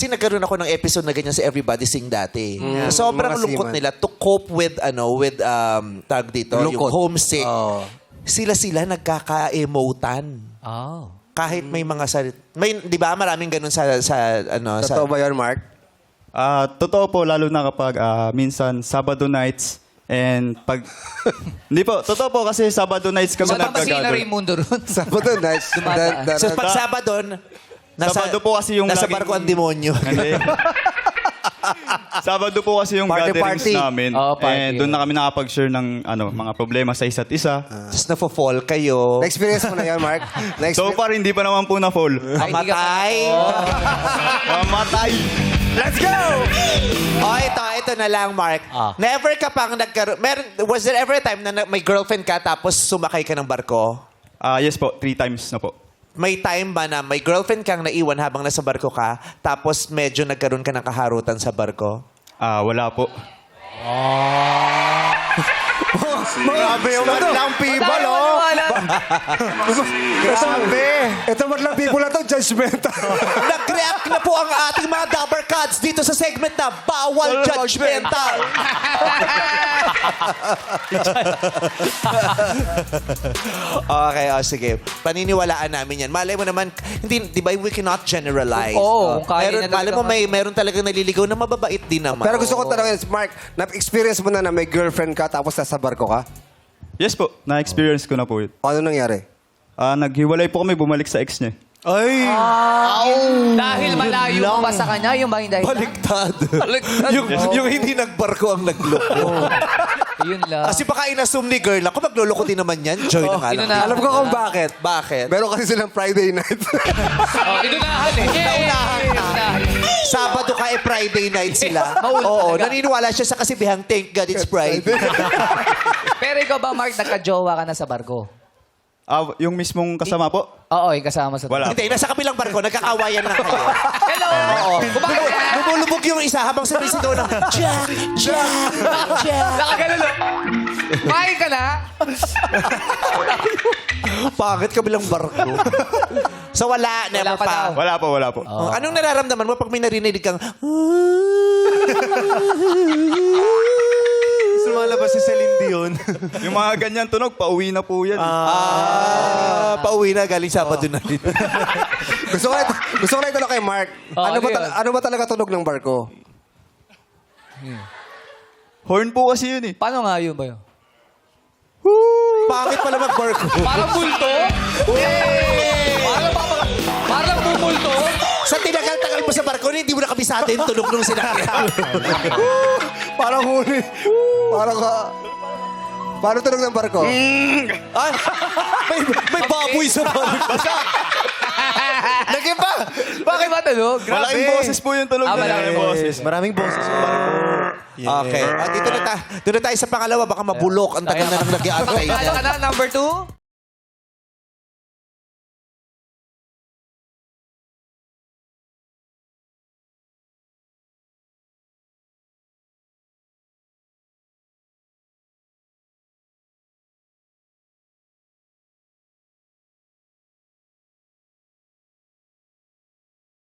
Kasi nagkaroon ako ng episode na ganyan sa Everybody Sing dati. Sobrang mga lungkot seaman. nila to cope with tag dito, yung Lungkot. homesick. Oo. Sila nagkaka-emotan. Oh. Kahit may mga may 'di ba maraming ganun sa Totoo ba yun, Mark? Totoo po, lalo na kapag minsan Sabado nights and pag... Hindi po, totoo po kasi Sabado nights kami Mababasina nagkagather. Raimundo ron. Sabado nights. Dumadaan. So pag Sabado, Sabado po kasi yung nasa laging- barko ang demonyo. Hindi. Sabado po kasi yung Party, gatherings party. namin. Oo, party, And doon na kami nakapag-share ng mga problema sa isa't isa. Tapos nafo-fall kayo. Na-experience mo na yan, Mark? So far, hindi pa naman po na-fall. Ay, hindi ka pa- Matay. Mamatay! Let's go! Oh, ito na lang, Mark. Never ka pang was there ever a time na may girlfriend ka tapos sumakay ka ng barko? Yes po, 3 times na po. May time ba na may girlfriend kang naiwan habang nasa barko ka tapos medyo nagkaroon ka ng kaharutan sa barko? Wala po. Grabe yung madlang people, oh. Grabe. Ito madlang people na to, judgmental. Nag-react na po ang ating mga Dabber Cats dito sa segment na Bawal Judgmental. Okay, sige. Paniniwalaan namin yan. Malay mo naman, hindi, di ba, we cannot generalize. Oo, kaya na Malay mo, talaga. meron talagang naliligaw na mababait din naman. Pero gusto ko tanongin, Mark, na-experience mo na may girlfriend ka tapos nasa barko ka? Yes po, na-experience ko na po yun. Ano nangyari? Naghiwalay po kami, bumalik sa ex niya. Ay! Dahil malayo mo ba sa kanya, yung ba hindi? Baliktad. Baliktad. yung hindi nagbarko ang nagloko. Yun lang. Kasi baka inassume ni girl, ako magloloko din naman yan. Joy na nga lang. Inunahan. Alam ko kung bakit. Bakit? Meron kasi silang Friday night. Inunahan eh. Naunahan ka. Sabado ka Friday night sila. Mauna Oo, talaga. naniniwala siya sa kasibihang thank God it's Friday. Pero ikaw ba, Mark, nagka-jowa ka na sa barko? Yung mismong kasama po? Oo, yung kasama sa... Wala. Hindi, nasa kabilang barko, nagkakawayan na kayo. Hello! Oo. Bakit? Lumulubog yung isa habang sabi-sigaw ng Jack, Jack, Jack. Nakagano lang. Kumain ka na? Pangit kabilang barko. So wala, never Wala pa daw. pa. Wala po. Anong nararamdaman mo pag may narinig kang Sumalabas si Celine Dion. Yung mga ganyan tunog, pauwi na po yan. pauwi na galing Sabado na rin. gusto ko na itanong kay Mark. Ano yun? Ano ba talaga tunog ng barko? Horn po kasi yun eh. Paano nga yun ba yun? Pangit pala mag-barko. Parang multo? Parang bumulto? Sa tinagal-tagal mo sa barko, hindi mo nakabisado yung tunog nung sinakyan. Parang huli. Paano tunog ng barko? Ay, may baboy sa barko. Nag-iba! Bakit ba tunog? Malaking boses po yung tunog. Malaking boses. Maraming boses sa barko. Okay. Dito na tayo sa pangalawa. Baka mabulok. Ang tagal na nang nag-iantay Ano niya. ka na? Number 2?